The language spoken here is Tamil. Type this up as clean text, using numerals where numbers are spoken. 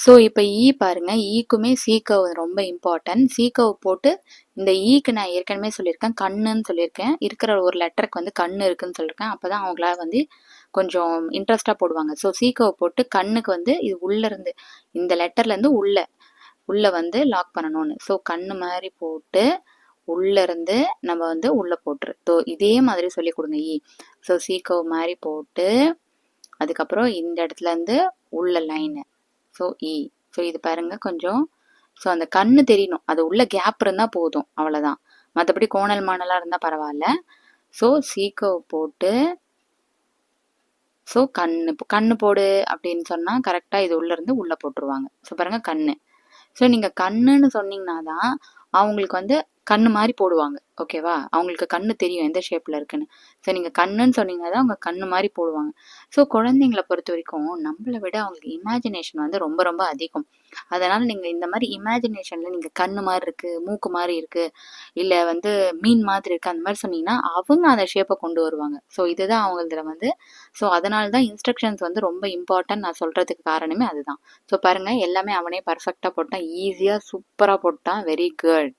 ஸோ இப்போ பாருங்க, ஈக்குமே சி கர்வ் ரொம்ப இம்பார்ட்டன்ட். சி கர்வ் போட்டு இந்த ஈக்கு நான் ஏற்கனவே சொல்லியிருக்கேன், கண்ணுன்னு சொல்லியிருக்கேன். இருக்கிற ஒரு லெட்டருக்கு வந்து கண்ணு இருக்குன்னு சொல்லியிருக்கேன். அப்போ தான் அவங்களால வந்து கொஞ்சம் இன்ட்ரெஸ்ட்டாக போடுவாங்க. ஸோ சி கர்வ் போட்டு கண்ணுக்கு வந்து இது உள்ளேருந்து இந்த லெட்டர்லேருந்து உள்ள வந்து லாக் பண்ணணும்னு. ஸோ கண்ணு மாதிரி போட்டு உள்ளேருந்து நம்ம வந்து உள்ளே போட்டுரு. ஸோ இதே மாதிரி சொல்லி கொடுங்க ஸோ சி கர்வ் மாதிரி போட்டு அதுக்கப்புறம் இந்த இடத்துலேருந்து உள்ள லைனு. ஸோ ஸோ இது பாருங்க கொஞ்சம். ஸோ அந்த கண்ணு தெரியணும், அது உள்ள கேப் இருந்தால் போதும், அவ்வளோதான். மற்றபடி கோணல் மானலாக இருந்தால் பரவாயில்ல. ஸோ சீக்கர்வ் போட்டு ஸோ கண்ணு போடு அப்படின்னு சொன்னால் கரெக்டாக இது உள்ளேருந்து உள்ளே போட்டுருவாங்க. ஸோ பாருங்க கண்ணு. ஸோ நீங்கள் கண்ணுன்னு சொன்னீங்கன்னா தான் அவங்களுக்கு வந்து கண்ணு மாதிரி போடுவாங்க. ஓகேவா? அவங்களுக்கு கண்ணு தெரியும் எந்த ஷேப்பில் இருக்குன்னு. ஸோ நீங்கள் கண்ணுன்னு சொன்னீங்கன்னா தான் அவங்க கண்ணு மாதிரி போடுவாங்க. ஸோ குழந்தைங்கள பொறுத்த வரைக்கும் நம்மளை விட அவங்களுக்கு இமேஜினேஷன் வந்து ரொம்ப ரொம்ப அதிகம். அதனால் நீங்கள் இந்த மாதிரி இமேஜினேஷனில் நீங்கள் கண்ணு மாதிரி இருக்குது, மூக்கு மாதிரி இருக்குது, இல்லை வந்து மீன் மாதிரி இருக்குது, அந்த மாதிரி சொன்னீங்கன்னா அவங்க அந்த ஷேப்பை கொண்டு வருவாங்க. ஸோ இதுதான் அவங்களதுல வந்து. ஸோ அதனால தான் இன்ஸ்ட்ரக்ஷன்ஸ் வந்து ரொம்ப இம்பார்ட்டன்ட் நான் சொல்கிறதுக்கு காரணமே அதுதான். ஸோ பாருங்கள், எல்லாமே அவனே பர்ஃபெக்டாக போட்டான், ஈஸியாக சூப்பராக போட்டான். Very good.